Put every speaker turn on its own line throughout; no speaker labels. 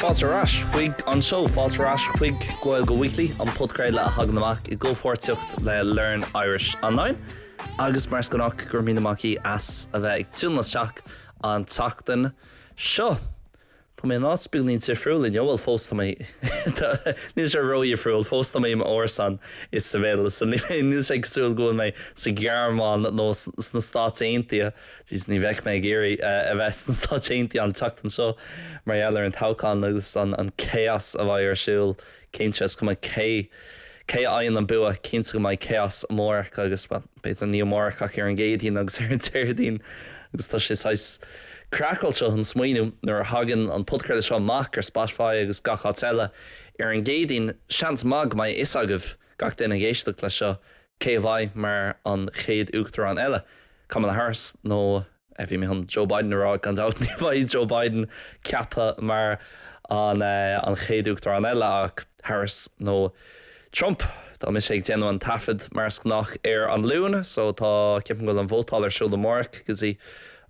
Fáiltearás chuig an show Fáiltearás chuig Gaeilge Weekly an podcréile a hagan amach I ggófortiocht le Learn Irish online agus mar scanach gur mína amachí as a bheith ag túnlasteach an seachtain seo. Tá mé ná spúlín tír friúlin bhfuil fósta mé níos ar roií friúil fósta mé orsan is sa bhéile so níos ag súil gúil mé sa gearmán nó na státaintia dís ní bheith mé géirí a bheith na státaintia an teachtain seo mar eile an Toghcháin agus an chaos a bhaid ar siúil céintes go cé aon an bua cínta go mai chaos mórach agus beit an níomórach ach ar an ggéadaoin agus ar an tíirdín agus tá sé sais Crackle seo an smaoinú nuair hagan an podcréile seo amach ar Spotify agus gach eile ar an ggéadaoin seans mag mai is agah gach duine géisteach le seo cé bhaid mar an chéad uachtar an eile. Kamala Harris nó bhí mé an Joe Biden ará gan dát ní bhaid Joe Biden ceappa mar an chéad uachtar an eile ach Harris nó Trump. Tá mis sé ag déanamh an tafid mar nach ar an lúna so tá ceapan goil an bhótáil ar siúl amórach gus í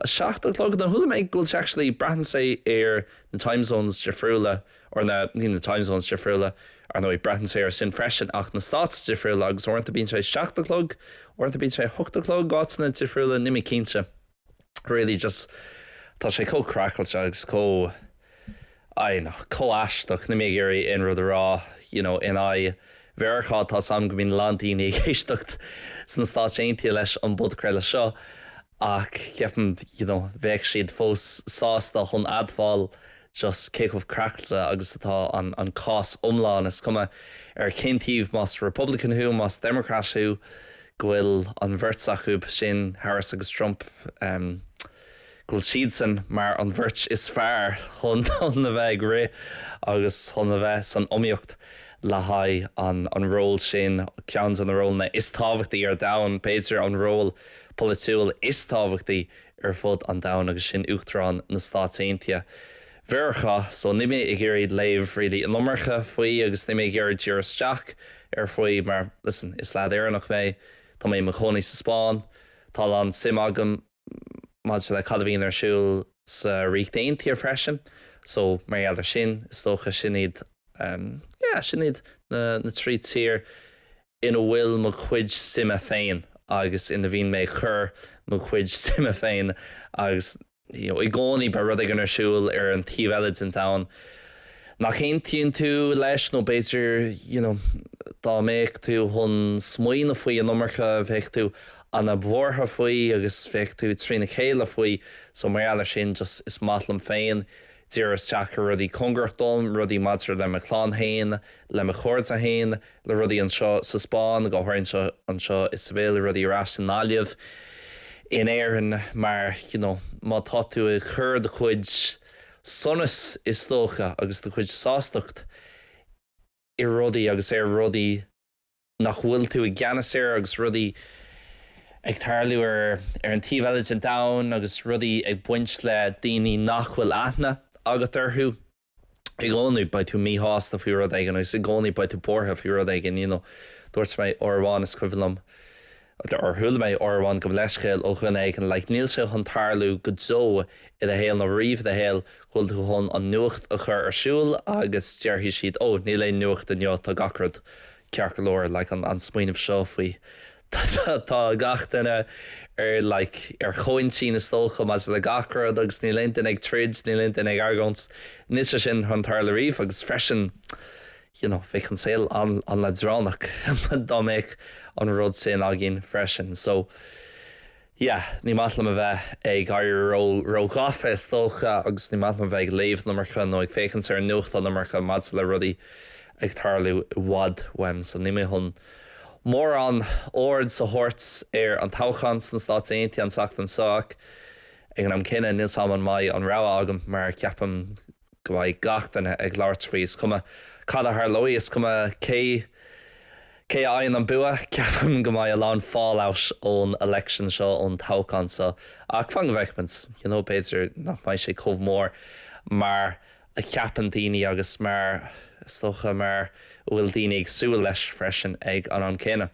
a seachtain clog na thula méid gúil actually bratan sé ar na time zones de friúla or na time zones de friúla ar nó bratan sé ar sin freisin ach na státs de friúla agus orintanta bíonn sé seachtain clog orintanta bíonn sé hoachtain clog gátainna de friúla nimí cínte really just tá sé crackle agus aisteach na mé géirí in rud a rá in ai bhearchá tá sam go bhín landíine géisteacht san státaintia leis an budcréile seo ach ceapan bheith siad fós sásta chun adfáil just céchmh crackte agus atá an cás umláin is cuma ar cintíomh más Republicanú más Democratú gohfuil an bhirtsachúb sin Harris agus Trump gohfuil siad san mar an bhirt is fearr chun na bheith ré agus chun na bheith san omíocht le haid an ról sin ceann an ról na is tábhachtaí ar domhan péidir an ról politúil is tábhachtaí ar fud an domhan agus sin uachtarán na státaintia. Bhearcha so nimé I géirid léamh ri an nummarcha faoi agus nimé géirid dúrasteach ar faoi mar listen is lead éarnach mé tá mé mo chonaí sa Spáin tá an sim agam máid le cadhíon ar siúil sa riachtaintia freisin so mar eile sin is tócha sin iad sin iad na trí tír ina bhfuil mo chuid sima féin agus ina bhíon mé chur mo chuid sima féin agus I gcónaí ba rud ag an arsúil ar an tíomhheilid in town nach cén tíonn tú leis nó béidir dá méid tú chun smaoine faoi an nummarcha bheith tú an na bhórtha faoi agus bheith tú trína chéile faoi so mar eile sin just is matlam féin Dírasteach rudí congartóm, rudí madra le chlán hain, le chóirt a hain, le rudí an seo sa Spáin, go háirn seo an seo is bhéil rudí ras an náliamh in éireann mar má tá tú I chur de chuid sonas is tócha agus de chuid sástacht I rudí agus rudí nach bhfuil tú I gceannas agus rudí ag tarlú ar an tíomhheilid in domhan agus rudí ag buint le daoine nach bhfuil aithne agat arthú I gcónaí ba tú míhásta fiú rud aigen agus I gcónaí ba tú bortha fiú rud aigen dúirt mé orháin is cuilam ar thula mé orháin go leiscéil ó chun aigen le níl sé chun tarlú go dó I a héal nó riomh de héal chuil tú chun an nuacht a chur arsúil agus dearhí siad níl é nuacht a neo tá gacrad cear go leir le an smaoinmh seo faoi tá gach duine ar choin sin is tócha mas le gacrad agus ní lintain ag trid ní lintain ag argons níos sin chun tarla riomh agus freisin féchan saoil an le dránach dá méid an rud sin a gin freisin so ní matlam a bheith ag gaiir ró gafa is tócha agus ní matlam a bheith ag léomh nummarcha nó ag féchan ar nuacht an nummarcha mad le rudí ag tarlú wad weim so ní mé chun mór an ord sa horts ar an Toghcháin san státaintia an seachtain soach ag an am cinenne níl sam an mai an rá agam mar ceapam go bhaid gachtainna ag láirt faois cuma cad a tharlóí is cuma cé aon an bua ceapam go mai a lán fallout ón election seo ón Toghcháin so ach fan bheicmint Péidir nach mai sé chomh mór mar a ceapan daoine agus mar stocha mar bhfuil daoine ag súil leis freisin ag an céine.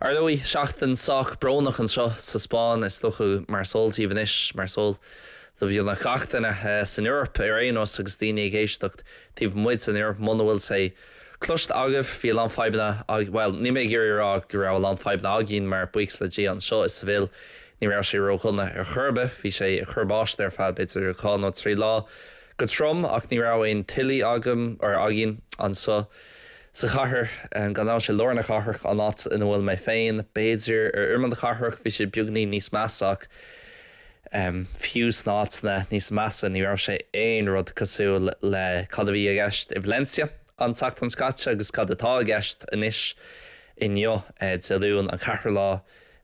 Ar luí seachtain soach brónach an seo sa Spáin is stocha mar soltíomh inis mar sol do bhí na seachtaine san Europa ar aonos agus daoine géisteacht tíobh muid san Europa mna bhfuil sé cloist agah bhí an feibna well ní mé gur rá gur raibh an feibna agén mar buics le dí an seo is bhil ní raibh sé róchunna ar churbe bhí sé churbáist ar fad beidir cháin ó trí lá go trom ach ní raibh aon tilí agam ar agén an sa chathair gan ná sé lorna chathair an áit ina bhfuil mé féin béidir ar irman chathair bhí sé beagnaí níos measach fiús nána níos measa ní raibh sé aon rud cosú le cad a bhí a gceist i Valencia an seachtain scáte agus cad atá a gceist inis inneo deún an chathair lá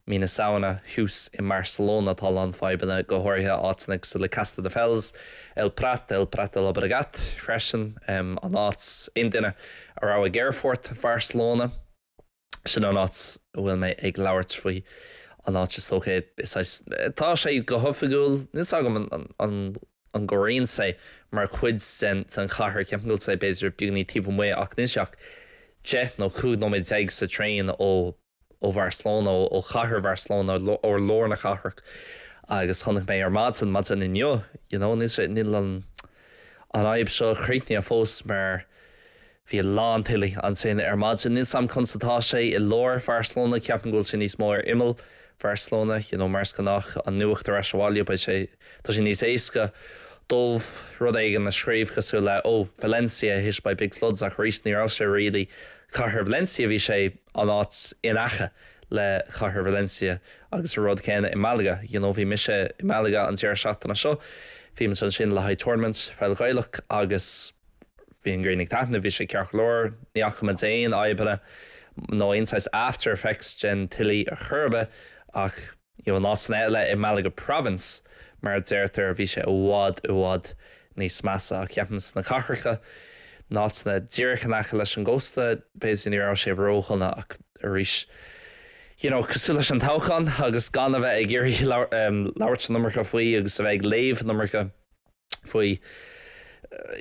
mína saona hús in Barcelona tá an feibna go háirthe áitnig sa le Casta de Fels el Prat de Llobregat freisin an áit induine ar á Geirfort Barcelona sin an áit bhfuil mé ag labhart faoi an áit is tóché tá sé go thofagúil níos agam an goréon sé mar chuid san chathair ceapgóil sé beidir buganí tíomh mu ach níoseach de nó chuúd nó méid ag sa tréin ó Barcelona ó chathair Barcelona ó lorna chathair agus tháinig mé ar maidin inneo níos níl an aib seo chríitní a fós mar bhí lán tilí an sin ar maidin níos sam constatá sé i lór Barcelona ceapan gúil sin níos mó ar imil Barcelona mars gannach an nuachtar a seáile ba sé tá sin níos éasca dómh rud éigen na scríomh cosú le ó Valencia his ba big floods ach rís ní rá sé rilí chathair Valencia bhí sé an áit inacha le chathair Valencia agus rud céine i Malaga bhí mise i Malaga an tíar seachtainna seo bhí man sin le haid tournament fel Gaeilge agus bhí an gréinnig taithna bhí sé cearch leir ní acham éon aibere nó insights after effects gen tilí a churbe ach an áit eile i Malaga province mar déirtar bhí sé uhád níos measa ach ceapmas na chathaircha náit na ddíirechanacha leis an gcósta béidir ní rá sé bhróchanna ach a rís cosú leis an Toghcháin agus gan a bheith ag ggéirí labhairt nummarcha faoi agus a bheith ag léamh nummarcha faoi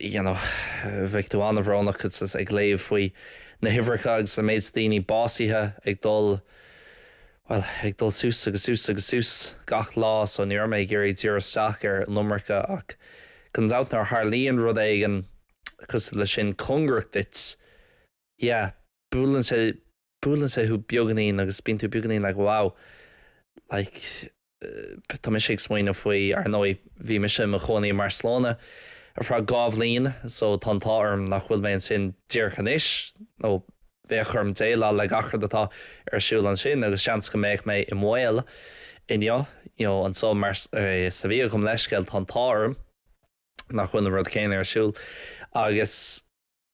bheith tú anna bhránach chus ag léamh faoi na himhreacha agus a méid daoine básaithe ag dul sús gach lá so níor mé ggéirí díreach ar nummarcha ach gan dát nar Harlíonn rud éigen cos le sin congracht dit búlann sé thu beaganín agus bíonn tú beaganín le wow tá mé sé smaoine faoi ar nó bhí me sin mo chonaí Barcelona ar frá gábhlín so táarm nach bhfuil mé an sin díorchanis nó bheith chum déile le gachar atá ar siúil an sin agus seans go méid mé i moille inneo an so mar sa bhí gom leisceil táarm nach chuin rud céine ar siúil agus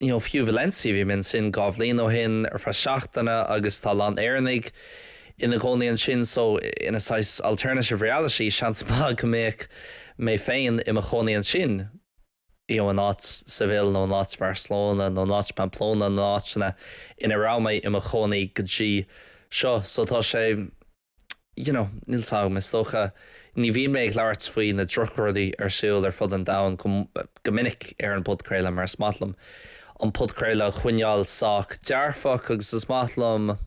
fiú Valencia bhí min sin gábhlín ó hin ar fra seachtainna agus tá an airnig ina gcónaí an sin so ina sais alternative reality seans má go méid mé féin i mo chonaí an sin an áit Seville nó náit Barcelona nó náit Pamplona nó náitna ina rámaid i mo chonaí go dtí seo so tá sé níl sagh me stocha ní bhí mé ag labhairt faoi na druchrudaí ar siúil ar fud an domhan go minic ar an podcréile mar smatlam an podcréile chuineáil sách dearfach agus is smatlam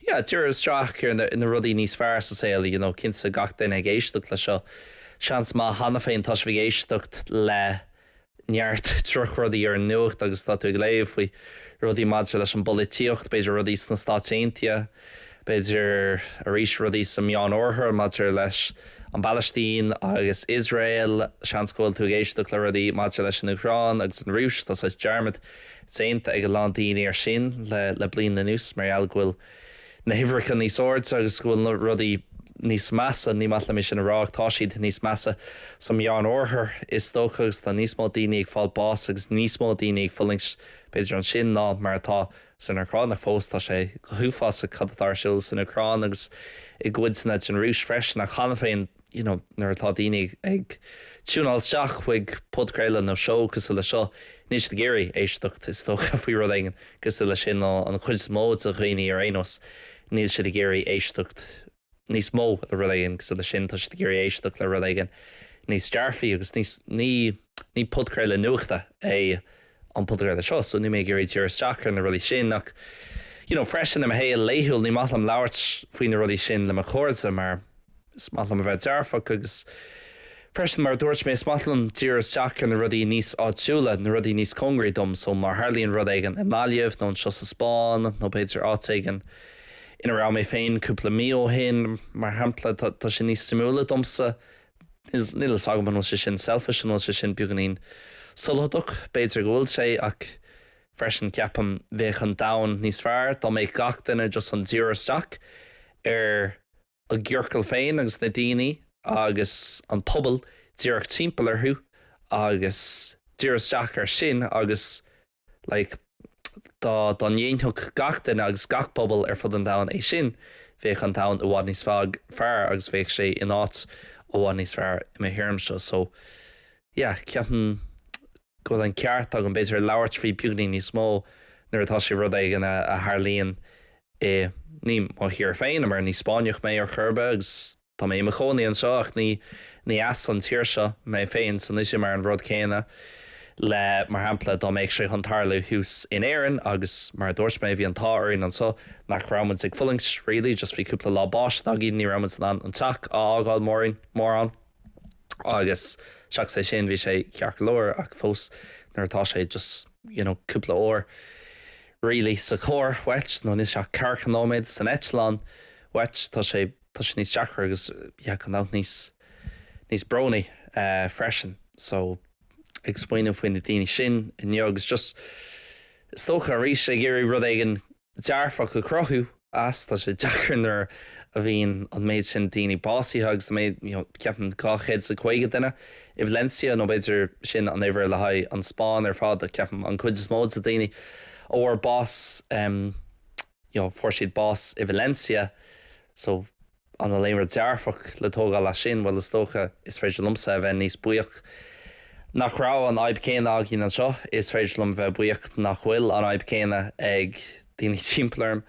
tíir isteach ar ina rudaí níos fearr sa saoil cinnte gach duine géisteach le seo seans má hana féin tá bhí géisteacht le neart truchrudaí ar nuacht agus tá tú ag léamh faoi rudaí maidir leis an bolíocht beidir rudaí na stáitíntia beidir a rís rudaí sa meán orthair maidir leis an Palestín agus Israel seanscóil tú géisteach le rudaí maidir leis an Ucrán agus an Rúis tá sais dearmid sénta ag an daoine ar sin le blian na nús mar ealhfuil na himhreacha níos ort agus bhfuil na rudaí níos measa ní mat le mé sin a rách tá siad níos measa sa meán orthair is tóchas tá níos mó daoine ag fáil bás agus níos mó daoine ag fullings beidir an sin ná mar atá san Ucrán nach fós tá sé go thuúfas a cadatar siúil san Ucrán agus i gcuid sanna an Rúis freis nach chana féin nar atá daoine ag túúnáil seach chuig podcréile nó seo cos le seo níos de géirí éisteacht is tócha faoi rud aigen cos le sin an chuid mód a réine ar aonos níl si de géirí éisteacht níos mó le ruléigen so le sin tuis de géir éisteach le ruléigen níos dearfií agus ní podcréile nuachta é an podcréile seo so ní mé géirí tíir seachar na rudí sin nach freisin am hé léúil ní mat am labhairt faoin na rudí sin le chóirsa mar mat am bheith dearfach agus Freisin mar dúirt mé smatlam tíras seach an rudí níos áitiúla na rudí níos congraí dom, so mar harlíonn rud aigen in Máilíomh nó an Seos sa Spáin nó beidir áitaigen ina rá mé féin cúpla mío hin mar hampla tá sin níos simúla domsa níl sagman nó sé sin selfish nó sé sin buganín sulladach beidir gohfuil sé ach freisin ceapam bheith an dain níos fearr dá mé gach duine just an tíras seach a ggheorcail féin agus na daoine agus an pobl díreach timpeall arthú agus díras seach ar sin agus like dá dhéonthach gach duine agus gach pobl ar fud an dain é sin bheith an dain bhád níos fearr agus bheith sé in áit bhád níos fearr i mé thiormse so ceapan go an ceart ag an beidir labhairt faoi beagnaí níos mó nuair atá sé rud éigen a tharlaíonn ní má thiar féin mar ní Spáineach mé ar churbe agus tá mé mo chonaí an seo ach ní as an tíir seo mé féin san is mar an rud céine le mar hampla dá méid sé an tarlú hús in éan agus mar dúirt mé bhí an táirín an so nach ramann ag fullings really just bhí cúpla lá báis ná ní ramann an teach ágáil mór an agus seach sé sin bhí sé cearc leir ach fós nuairtá sé just cúpla óir really sa chóir wet nó ní se carcanóméid san Eitleán wet tá sé níos seachar agus gan át níos browní freisin so ag spoinú faoin na daoine sin inniu agus just stocha rís ag géirí rud éigen dearfach go crothú as tá sé deacanar a bhíon an méid sin daoine básaí agus méid ceapan gachéad sa chuige duine i Valencia nó beidir sin an éidir le haid an Spáin ar fád a ceapan an chuid is mód sa daoine ó bás fuair siad bás i Valencia so an léimar dearfach le tógáil le sin bhfuil is tócha is féidir lumsa a bheith níos buíoch nach rá an aibcéine a gin an seo is féidir lum bheith buíocht nach bhfuil an aibcéine ag daoine timpplairm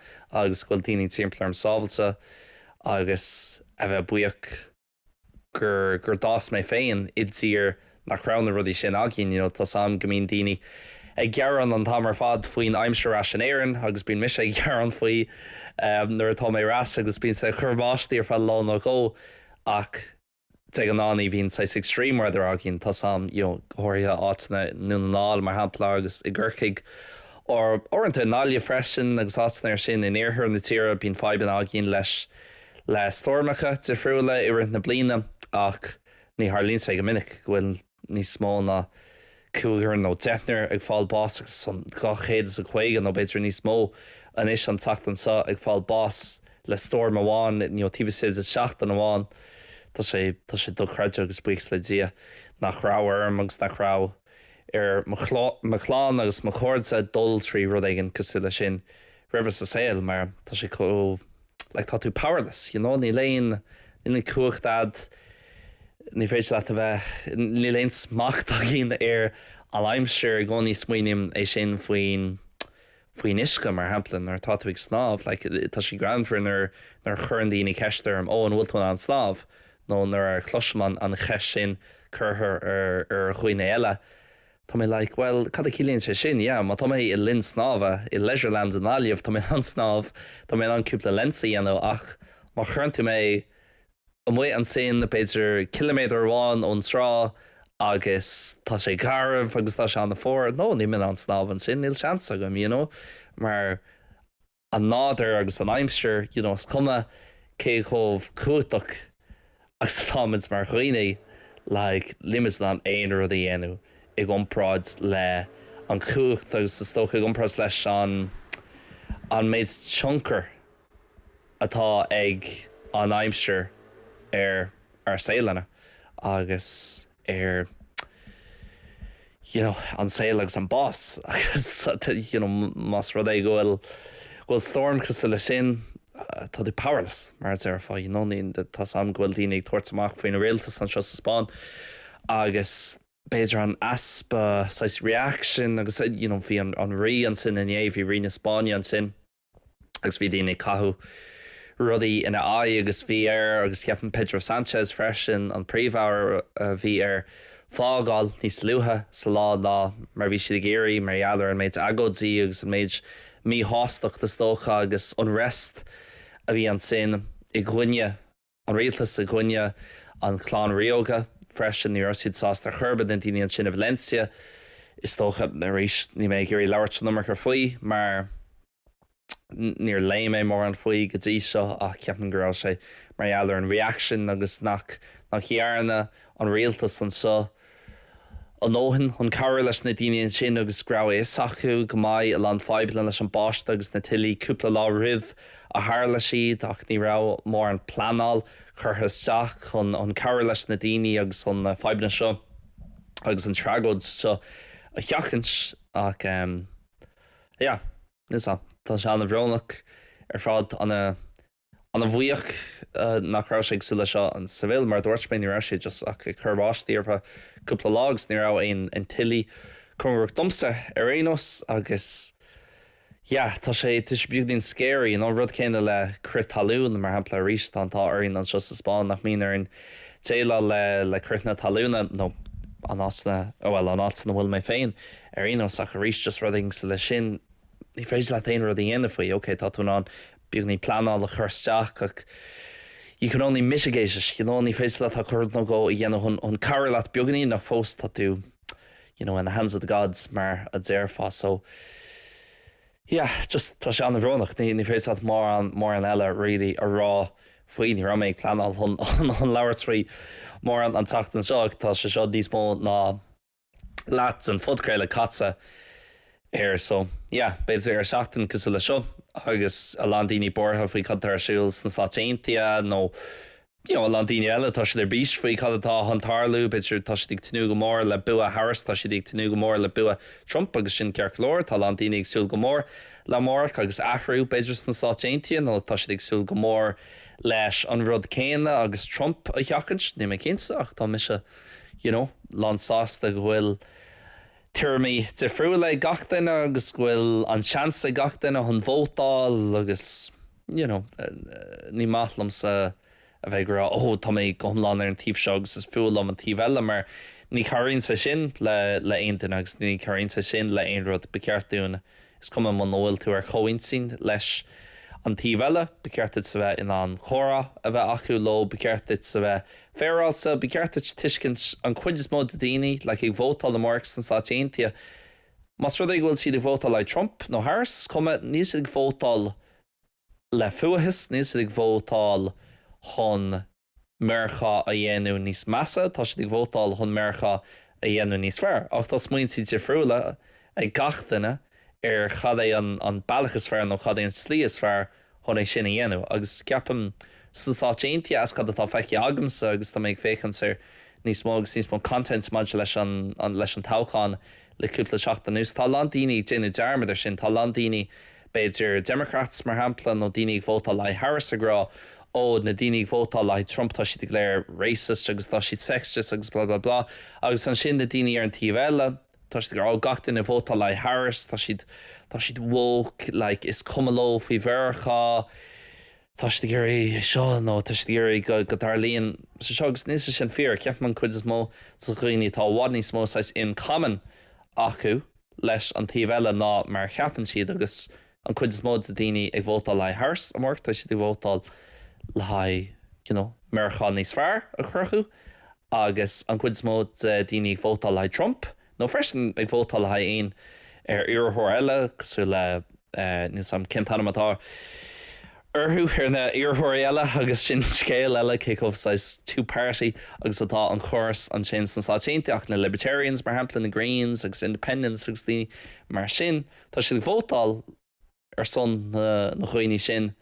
agus bhfuil daoine timpplairm sábhailte agus a bheith buíoch gur dás mé féin idtír nach rá na rudí sin a gin tá sam gomín daoine ag gearan an tamar fad faoin aimsir as an éan agus bíon mis ag gearan faoi nuair atá mé ras agus bíon sa churbáistí ar fel lá nó go ach te an náí bhín sa extreme weather a gin tá sam choirthe áitna nó náil mar hapla agus i ggurcaig orintanta nália freisin agus áitna ar sin in éarthir na tíre bíon feiban a gin leis le stormacha de friúla i rint na bliana ach ní Harlín sé go minic bhfuil níos smó na cúgur nó deithnar ag fáil bás agus san gachéad a chuige nó beidir níos mó an is an tatan sa ag fáil bás le storm amháin tíhsid a seachtain amháin tá sé dochreide agus buics le dia nach ráhar agus nach rá ar machlán agus mo chóirde dul trí rud aigen cosú le sin rivers a saoil mar tá sé tá tú powerless ní léon ina cuachtad ní féidir le a bheith ní léon smacht a gin ar an aimsir gcóí smuoinim é sin faoin isca mar hamplan ar tátaigh snáb tá sí grandfrin nar churann daoine ceistem ó an bhfuil an sláb nó nar chluisman an cheis sin chuthair ar chuoine eile Tá mé well cad a cilíonn sé sin má tá mé i linn snábha i Leisureland an Áilíomh tá mé an snáb tá mé an cúpla lensa dhéanamh ach má chuirntú mé mu an sin na beidir kilométer bháin ón trá agus tá sé garmh agus tá se an na fór nó ní min an snáb an sin níl seans agam mar an náidir agus an aimsir is cuma cé chomh cuaach agus táid mar chuoine limas an éon rud a dhéanú ag iompráid le an cuacht agus sa stocha ag iompráid leis an méid tionkar atá ag an aimsir ar saoilena agus ar an saoil agus an bás agus más rud é gohfuil storm cos le sin tá dú powerless mar ar fá ní tá sam gohfuil daoine ag tuairt amach faoin réaltas an seo sa Spáin agus beidir an aspa sais reaction agus bhí an rí an sin in bhí rí na Spáine an sin agus bhí daoine cathú rudaí ina agus bhí agus ceapan Pedro Sánchez freisin an príomhhar bhí fágáil níos luúthe sa lá mar bhí siad géirí mar ealar an méid agóidí agus an méid mí háisteach de stócha agus an rest a bhí an sin i gcuine an réaltas a gcuine an chláán rióga freisin ní orsaid sásta churbe den daoine an sin a Valencia is tócha na rééis ní mé gurí leirt numar chu faoi mar níor lé mé mór an faoi go dtí seo ach ceapan go raibh sé mar ealar an reaction agus nach dhearna an réaltas an seo an óhan an cabhar leis na daine sin agus grá é sacu go maiid a land feiblan leis an báiste agus na tuilí cúpla lá rih a hála siad ach ní rá mór an planál chutha seach an cabhar leis na daine agus an feibna seo agus an tragóid seo a cheachans ach is tá se an bhrónach ar fád an a bhuíoch nach rá sé sula seo an sabil mar dúirt mé ní rá sé just ach churbáistí ar cúpla lágs ní rá an tuilí chunrach domsa ar éos agus tá sé tuis buúdín scéirí an rud céine le crit talún mar hapla ríis antá aíonn an just a Spáin nach mín ar an téile le critna talúna nó an ána bhfuil mé féin ar éos ach a ríis just ruding sa le sin ní féidir le taon rud dhéana faoi, ok, tá tú ná beag ní planáil a chuirteach ach you can only mitigate it, ní féidir le tá chuir nó go i dhéanamh an cabhar leat beaganí nach fós tá tú in the hands of the gods mar a déirfá so just tá sé an bhrónach ní féidir mór an eile really a rá faoin ní ra méid planáil an leabhartrí mór an tachtan seach tá sé seo díos mó ná leat an fudcréile catsa so beidir ar seachtain cos le seo agus a landíní bortha faoi cad ar siúils na sátéintia nó a landíine eile tá sé ar bís faoi cadtá an tarlú beidir tá sé tinú go mór le bua Harris tá sé tinú go mór le bua Trump agus sin cearclóir tá landíine ag súil go mór le mór agus ahrú beidir na sátéintia nó tá sé ag súil go mór leis an rud céine agus Trump a cheachans ní mé cinsa ach tá mis landsásta go bhfuil Tíirmí de friú le gach duine agus bhfuil an seansa gach duine an bhótáil agus ní maithlam sa a bheith gur tá mé gomláin ar an tíobh seo agus is fiúil am an tíobh eile mar ní choiríonn sa sin le aon duine agus ní choiríonn sa sin le aon rud beceartúna is cum an nóil tú ar choinsin leis an tíobh eile beceartid sa bheith in an chóra a bheith acu lo beceartid sa bheith féráilsa beceartid tuiscint an cuidir mód a daoine le ag bhótáil amach san sátéintia mas rud ag bhfuil siad ag bhótáil le Trump nó Harris cuma níos ag bhótáil le fuathas níos ag bhótáil chun mercha a dhéanú níos measa tá siad ag bhótáil chun mercha a dhéanú níos fearr ach tá smaoin siad friúla ag gach duine ar chad é an bailachas fearr nó chad é an slíos fearr chun é sin a dhéanú agus ceapam sa sátéintia as cad atá feici agamsa agus tá méid féchan ar níos mó agus níos mó content maidide leis an Toghcháin le cúpla seachtain nús tá landíine déanú dearmad ar sin tá landíine beidir Democrats mar hampla nó daoine ag vótáil le Harris ará na daoine ag vótáil le Trump tá siad ag léir racist agus tá siad sexist agus bla bla bla agus an sin na daoine ar an tíobh eile tá siad gur gach duine vótáil le Harris tá siad woke is cumló faoi bhearcha tá siad gur seo nó tá siad gur go darlíonn sa seo agus níos sin fear ceap man chuid is mó sa chuoine tá bhád níos mó sais in common acu leis an tíobh eile ná mar cheapan siad agus an chuid is mó a daoine ag vótáil le Harris amach tá siad ag vótáil le mercha níos fearr a churchu agus an chuid is mó daoine ag vótáil le Trump nó freisin ag vótáil le aon ar iarthóir eile cosú le níos am cintanamtá Urhu ar na iarthóir eile agus sin scéal eile céimhsáis two-party agus atá an chóras an sin san sátéinte ach na Libertarians mar hampla na Greens agus Independents agus daoine mar sin tá siad bhótáil ar son na chuoine sin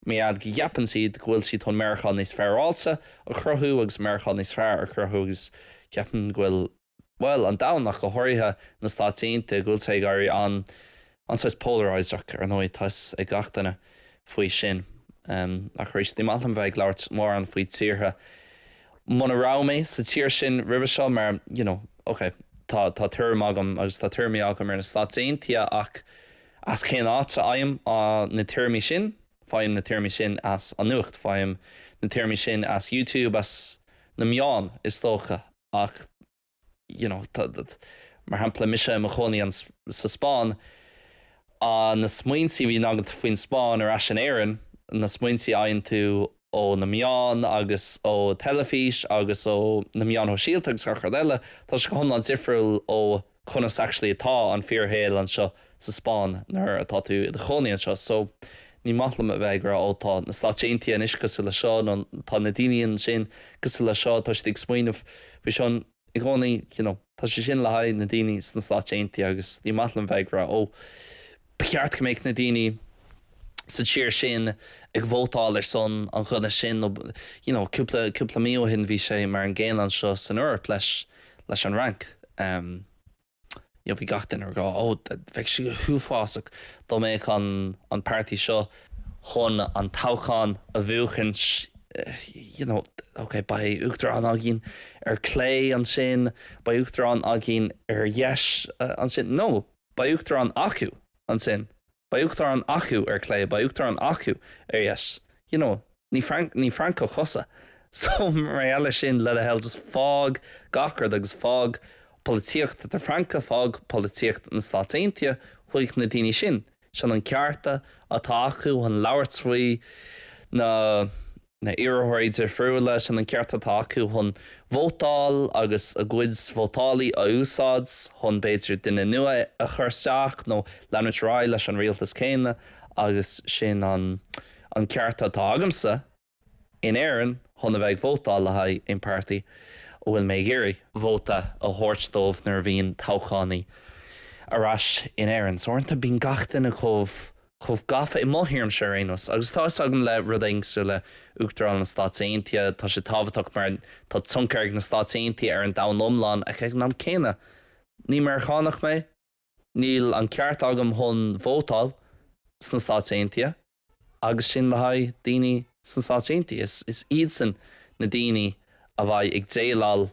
méad go gheapan siad ghfuil siad chun mercha níos fearráilsa a chruthú agus mercha níos fearr a chruthú agus ceapan ghfuil an damhnach go háirithe na státéinte ghfuil sé garí an sais polarizeach ar nóid tas ag gachtainna faoi sin a chuéis tí mallam bheith leabhart mór an faoi tíortha muna rámé sa tíir sin ribh seo mar tá tuairm agam agus tá tuairmí agam ar na státéintia ach as cén áit aim na tuairmí sin fáim na tuairmí sin as an nuacht fáim na tuairmí sin as YouTube as na meán is tócha ach mar hampla mise a choní an sa Spáin na smaointí bhí agad faoin Spáin ar as an éireann na smaointí aonn tú ó na meán agus ó telefís agus ó na meán ó síalteach ar eile, tá se chun an difriúil ó chunas actually atá an fearhéal an seo sa Spáin nar atá tú de choníon seo, so ní matlam a bheith gra ótá na stáitíntaí an is cos le seo tá na daoine sin cos le seo tá si ag smaoinmh bhí seán i gcónaí tá sé sin le haid na daoine na stáitíntaí agus ní matlam bheith gra ó beart go méid na daoine sa tíir sin ag bhótáil ar son an chuna sin cúpla mío hin bhí sé mar an ggéan seo san Eorp leis an rank. Bhí gach den ar gá bheith si thuúfásach dá méid an pártaí seo chun an Toghcháin a bhuachan ba uachtar an agin ar clé an sin, ba uachtar an agin ar dheis an sin, no, ba uachtar an acu an sin. Ba uachtar an acu ar clé, ba uachtar an acu ar dheis. Ní Franco chosa. So mar eile sin le a hell just fág gachar agus fág políocht a Franca fág políocht na stáitíntaí chuig na daoine sin. Sean an cearta atá acu an labhairt na iarthóirid ar friúla sin an cearta atá acu chun vótáil agus a gcuid vótálaí a úsáids chun beidir duine nua a chuirteach nó leanúid rá leis an rialtas céine agus sin an cearta atá agamsa in éireann chun a bheith vótáil le haid in pártaí ó bhfuil mé géirí vóta a thuairt nar bhíon Toghchánaí arás in éireann. So orintanta bíon gach duine chomh gafa I mthíorm sé réanos, agus tá agam le rud éagsú le uachtarán na stáitíntaí, tá sé tábhachtach mar tá tioncair na stáitíntaí ar an domhlán ag ag ná céine. Ní mar chánach mé, níl an ceart agam chun vótáil san stáitíntaí, agus sin le haid daoine san stáitíntaí. Is iad san na daoine a bheith ag déileáil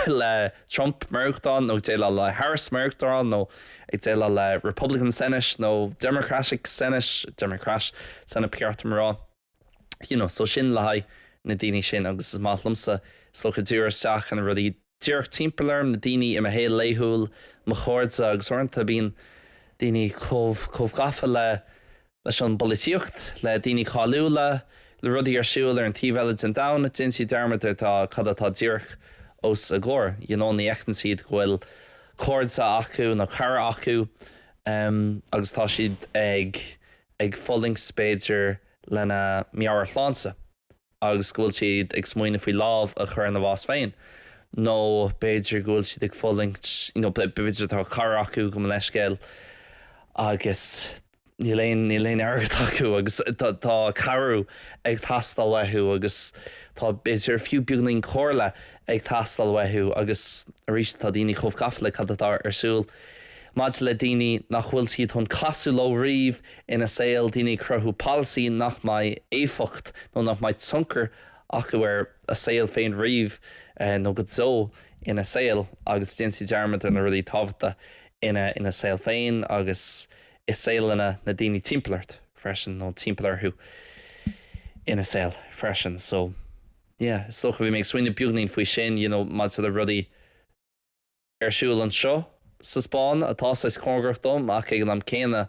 le Trump marúchtán nó déile le Harris marúchtán nó ag déile le Republican Senate nó Democratic Senate Senate peart marrá. So sin le haid na daoine sin agus is mátlamsa socha dúr seach an rudí tíocht timpplaarm na daoine I héal léithúil mo chóirde agus orintanta bíon daoine chomh gafa leis an bolíocht le daoine cháúla le rudí ar siúil ar an tíhheile an dam na dinsí dermid tá chadatá díoch os a glór, ní echtan siad gohfuil cóirde acu nó cara acu agus tá siad ag fulling spéidir lena meabhar chláánsa agus gúil siad ag smaoine faoi lámh a chur na bhás féin. nó beidir gúil siad ag fulling beidir tá cara acu go leiscéil agus ní léon airgad acu agus tá carú ag tastal lethú agus tá beidir fiú beagnaín cóirla ag tastal lethú agus arís tá daoine chomh gafa le cadatá arsúil. Maid le daoine nach bhfuil siad chun casú lo riomh ina saoil daoine cruthú policy nach mai éifocht nó nach mai tioncar acu ar a saoil féin riomh nó go dó ina saoil agus dinsí dearmid an rudí tábhachta ina saoil féin agus is saoil na daoine timplairt freisin nó timpplairthú ina saoil freisin. So is socha bhí méid swinine beagnaín faoi sin maid sa rudí arsúil an seo sa Spáin atá sa cógracht dom ach ag am céine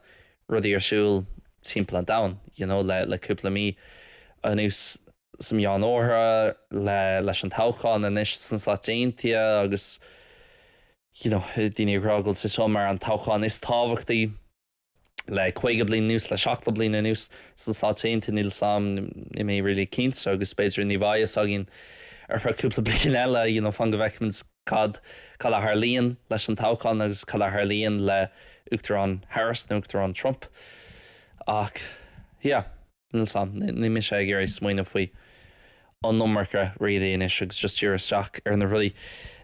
rudí arsúil timpplair down le cúpla mí anús sa meán óthra leis an Toghcháin inis san stáitíntaí agus daoine rágail sa seo mar an Toghcháin is tábhachtaí le 5 bliain nús le 7 bliain nús san stáitíntaí níl sam I mé rilí cinse agus beidir ní bhaas agin ar fa cúpla bliain eile fan go bhheicmins cad a Harlíonn leis an Toghcháin agus cad a Harlíonn le uachtarán Harris nó uachtarán Trump ach níl sam ní mi sé gur smaoine faoi an nummarcha réadaí inis agus just dúr isteach ar na rudí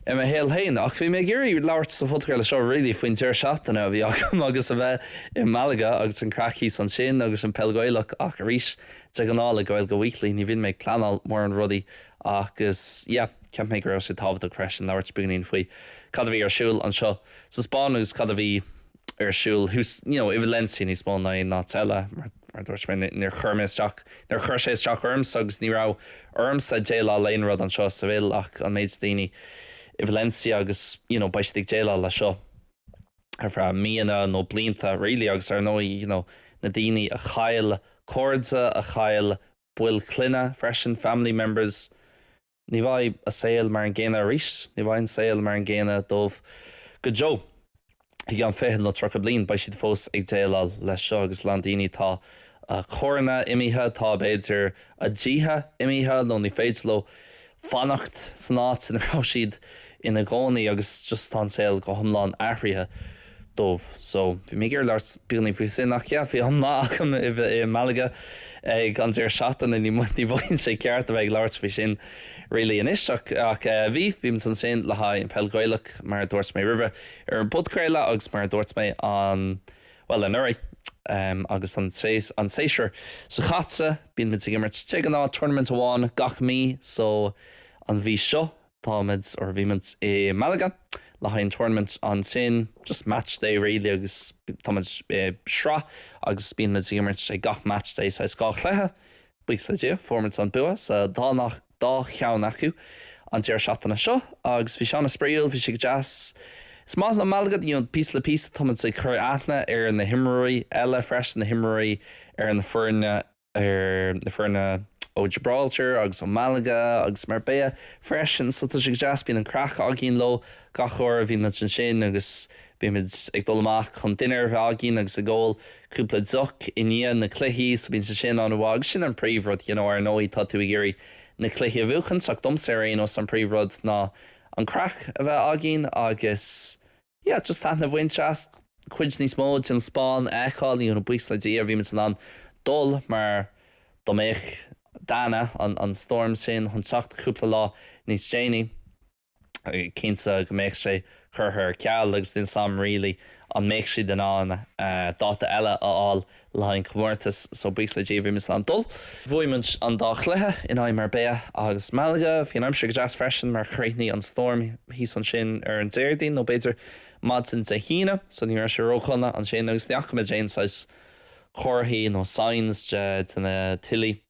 I héal hain ach bhí mé géirí labhairt sa fotail seo réadaí faoin tíir seachtainna bhí agam agus a bheith I Malaga agus an crachí san sin agus an peilgóileach ach arís Tagann Gaeilge Weekly ní bhíon méid planál mór an rudí agus ceap méid gur sé tábhacht freisin labhairt beagnaín faoi cad a bhí arsúil an seo sa Spáin agus cad a bhí arsúil hús I bhlénsí níos mó na eile mar dúirt mé níor chuir sé isteach orms agus ní rá orms a déile léon rud an seo sa bhfuil ach an méid daoine I Valencia agus baistigh déile le seo ar fra míana nó blianta rilí agus ar nó na daoine a chail cóirde a chail buil cluine freisin family members ní bhaid a saoil mar an ggéine arís, ní bhaid an saoil mar an ggéine dómh go Joe. Hí an féhan le tro blion ba siad fós ag déal leis seo agus landíní tá chorna imithe tá beidir a ddíthe imithe nó ní féidir le fannacht san áit in rá siad ina gcónaí agus just tá saoil go thomláin aithrithe dómh. So bhí mé gur leart bíonaí faoi sin nach bhí an mácham i Malaga ag an tíar seachtain in ní bhain sé ceart a bheith leart faoi sin really in isteach ach bhím san sin le haid an peil Gaeilge mar dúirt mé ribh ar an budcréile agus mar dúirt mé an an nuirí agus an séisiir sa chatsa bíon mid gimmert teagan tournament amháin gach mí so an bhí seo táid or bhímid i Malaga le hain tournament an sin just match day really agus táid sra agus bíon mid gimmert ag gach match day sa gach lethe buic le formant an bua sa Dátheangach acu an tíar seachtainna seo agus bhí seanna spríúil bhí si jazz. Is má le Malaga íon pí le pí táid sa chur aithne ar na himairí eile freis na himairí ar na fearne ó Gibraltar agus ó Malaga agus Marbella freisin so tá si jazz bíon an crach a gin lo gachóir a bhí na sin agus bíimiid ag dul amach chun duine bheith agin agus a ggóil cúpla duch iníon na cluichí so bíon sa sin an bhág sin an príomhrod ar nóí tá tú géirí na cluichí a bhuachan ach domsa aon os an príomhrod ná an crach a bheith agin agus just tá na bhaintseas chuid níos mód an Spáin eáil íon buic le dí a bhí an dul mar doméich dána an storm sin chun teacht cúpla lá níos déine cínsa go méid sé churthir ceall agus den sam rilí an méid si den an dáta eile aáil lein cummórtas so buic le dí bhí an dul. Bhuaimid an dá chluithe in Marbella agus Malaga hí an aimse go jazz freisin mar chréithní an storm hí an sin ar an déirdín nó beidir madsin sa híine so ní ar se róchanna an sin agus neachcha déáis chorthaí nó signs de na tilí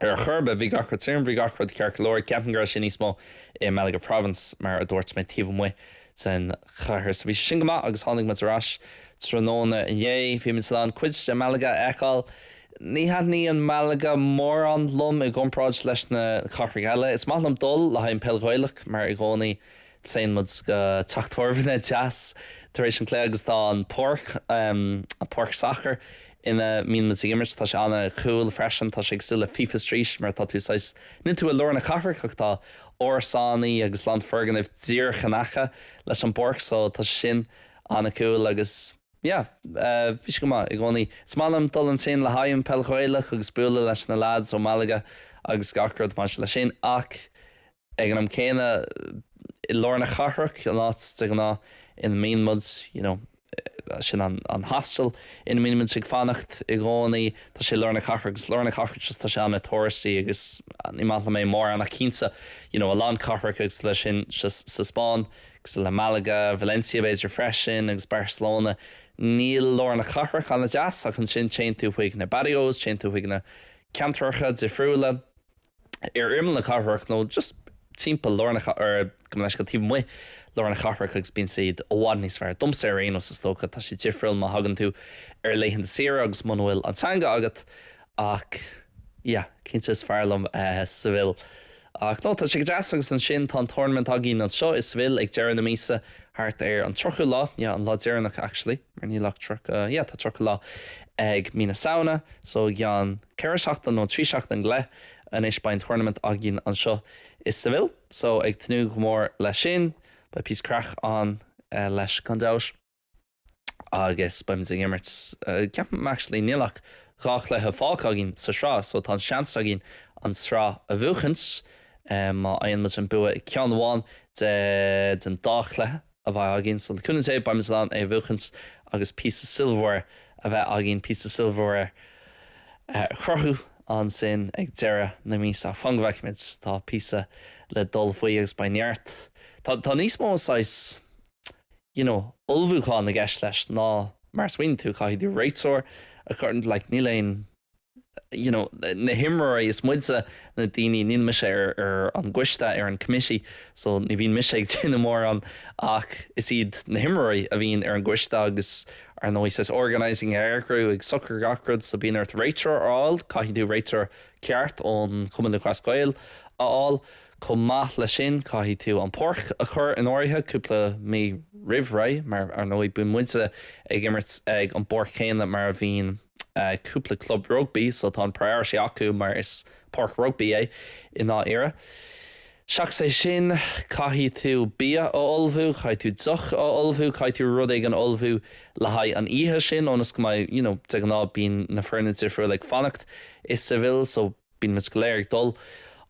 ar churbe bhí gach tíirm bhí gach rud cearcolóir ceapan gur sin níos mó i Malaga Province mar a dúirt mé tíomh mu san chahir sa bhí sin go agus tháinig mat arás tróna in dhé bhí an cuid de Malaga eáil ní had ní an Malaga mór an lum i gcompráid leis na chachraigh eile is máth am dul le haon peil Gaeilge mar i gcónaí saon mud go tachtmhormhanna jazz tar éis an clé agus tá an porc soccer ina mín gimmert tá se anna chuúil freisin tá sé ag sila FIFA Street mar tá tú sais ní tú a lorna chafrach ach tá orsánaí agus land fergan ih dír chanacha leis an porc so tá sin anna cool agus bhí go má i gcónaí smálam dul an sin le haim peil Gaeilge agus buúla leis na lads ó Malaga agus gacrad mar le sin ach ag an am céine i lorna chafrach an lá ná in main muds sin an hostel in minimin sig fannacht i gcónaí tá sé lorna chafrach just tá sé anna toiristaí agus ní má mé mór anna cínsa a lán chafrach agus lei sin sa Spáin agus le Malaga, Valencia beidir freisin agus Barcelona níl lorna chafrach anna jazz ach an sin chéin tú chuig na barrios chéin tú chuig na ceantarcha de friúla ar imime na chafrach nó just timppla lorna ar go leis go tíh mu lorna chafrach agus bíon siad óháin níos fearr domsa aon os tócha tá sé difriúil má hagann tú ar leihann sira agus man bhfuil antanga agat ach cinnte is fearlam sa bhfuil ach nó tá sé go deas agus an sin tá tournament agén an seo is bhfuil ag dearan na mísa thart ar an trochu lá an lá dearannach actually mar ní lech tá trochu lá ag mína saona so gan ceir seachtain nó trí seachtain le an is bain tournament agén an seo is sa bhfuil so ag tanú go mór le sin ba pís crach an leis condáis agus baim immert ceapan actually nílach gach lethe fácagin sa srá so tá seans agin an srá a bhuachans má aon mu an bua i Ceann amháin den dách lethe a bheith agin so chuna sé baim an é bhuachans agus pí silver a bheith agin pí silver chrothú an sin ag deire na mís a fanghhaicimiid tá pí le dul faoi agus ba neart Tá níos mó sais ulbhúáin na gceist leis ná mar swin tú chaidú réitúir a chuint le níléon na himráí is muidse na daoine ní me sé ar an gcuiste ar an comisi, so ní bhíon mis ag duine mór an ach is iad na himráí a bhíon ar an gcuiste agus ar nó is organising aircrew ag sucr gacrad sa bíon airt réitear áil, caithí tú réitear ceart ón Cumann na Gaeilge áil, chum maith le sin caithí tú an porc a chur in áirithe cúpla mí rihra, mar ar nó bu muidse ag immert ag an porc chéanna mar a bhíon cúpla club rugby, so tá an prair sé acu mar is porc rugby é in ná éire. Seach sé sin caithí tú bia ó olbhú, caithí tú duch ó olbhú, caithí tú rud ag an olbhú le haid an ihe sin, ónas go mai, te ná bín na furniture for like fannacht is sa bhil, so bín mis goléir dul.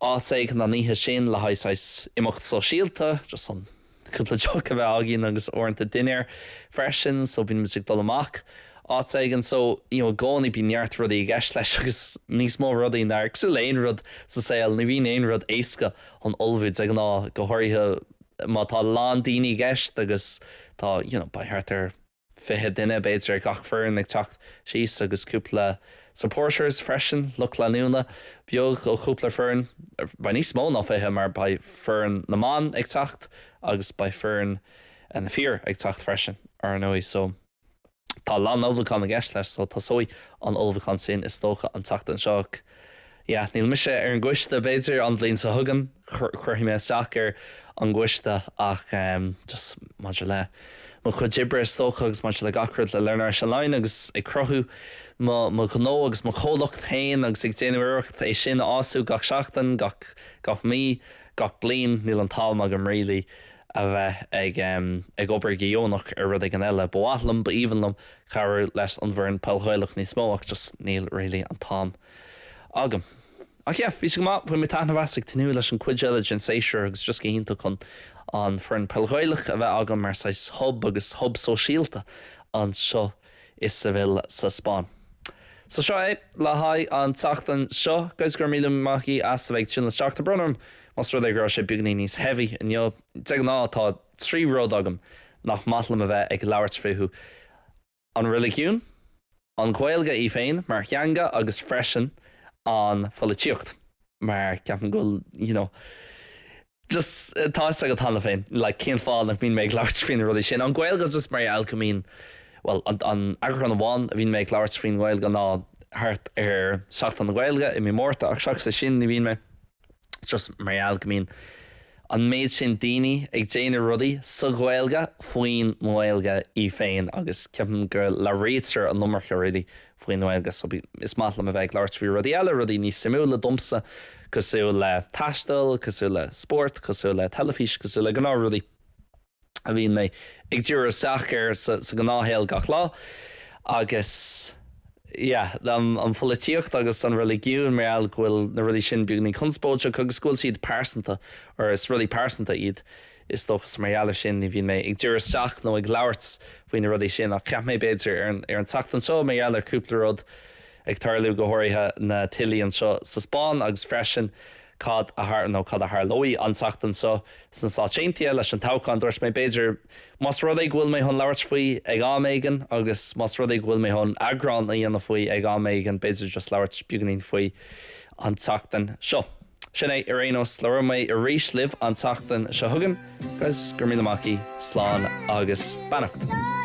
Áit ag an ihe sin le haid sais imacht so síalta, just an cúpla joc a bheith agin agus orintanta dinéir freisin, so bín mis dul amach. Áit aigen so gcónaí bí neart rudaí gceist leis agus níos mó rudaí nar agsú le aon rud sa saoil ní bhíon aon rud éasca an olbhúd ag ná go háirithe má tá lán daoine gceist agus tá ba cheart ar fithe duine beidir ar gach fearn ag teacht síos agus cúpla supporters freisin luch leúna beag ó cúpla fearn ba níos mó ná fithe mar ba fearn na man ag teacht agus ba fearn an na fíor ag teacht freisin ar an óí so tá lá olbhacán a gceist leis, so tá sóí an olbhacán sin is tócha an teachtain seach. Níl mise ar an gcuiste beidir an bblin sa thugan, chuirtí mé isteach ar an gcuiste ach just maidir le. Mo chud dibre is tócha agus maidir le gacrad le learnar se lein agus ag crothú mo gnó agus mo cholacht tain agus ag déanúireacht é sin áú gach seachtain, gach mí, gach blian níl an tám agam rilí. A bheith ag obair gíonach ar rud ag an eile bhálam ba íhanlam char leis an bhar an peilghailech níos mó ach just níl réalaí an tám agam. Ach bhí go má bfuin mi tána bheasig tinú leis an cuideile gin séisiir agus just cínta chun an for an peilghailech a bheith agam mar sais hub agus hub sosiálta an seo is sa bhil sa Spáin. So seo é le haid an teachtain seo, gais gur míle maithí as sa bheith túna teachta brunarm. Mas rud ag sé buganí níos heavy an te ná tá trí rud agam nach matlam a bheith ag leabhart fiú an religiún, an Gaeilge í féin mar cheanga agus freisin an folitiíocht mar ceapan go just tá go tanna féin le cén fáil nach bhíon méid leabhart frin rudí sin an Gaeilge just mar alcamín well an agur an bháin a bhíon méid leabhart frin Gaeilge ná thart ar seachtain na Gaeilge i mí mórta ach seach sa sin ní bhíon me just mar alcamín an méid sin daoine ag déanú rudaí sa Gaeilge faoin Gaeilge í féin agus ceapan gur le réitear an numarcha rudaí faoin Gaeilge so is matlam a bheith leabhart faoi rudaí eile rudaí níos simúla domsa cosú le taistil, cosú le sport, cosú le telefís, cosú le gná rudaí a bhíon mé ag dúra seachar sa gnáhéal gach lá agus an folitiíocht agus an religiún mar ghfuil na rudí sin buganí conspóide agus gúil siad pásanta or is rudí pásanta iad is dochas mar sin ní bhíon mé ag dúra seach nó ag leabhart faoin na rudí sin a ceap mé beidir ar an teachtain seo mar ar cúpla rud ag tarlú go háirithe na tilíonn seo sa Spáin agus freisin cad a th loí an teachtain seo san sátéintia leis an toghcháin dúirt mé beidir mas rud ag bhfuil mé chun leabhart faoi ag améigen agus mas rud ag bhfuil mé chun agrán a dhéanana faoi ag améigen beidir just leabhart buganín faoi an teachtain seo. Sin é ar réos le méid a ríis libh an teachtain seo thugan, gus gur míle maithí sláán agus bannacht.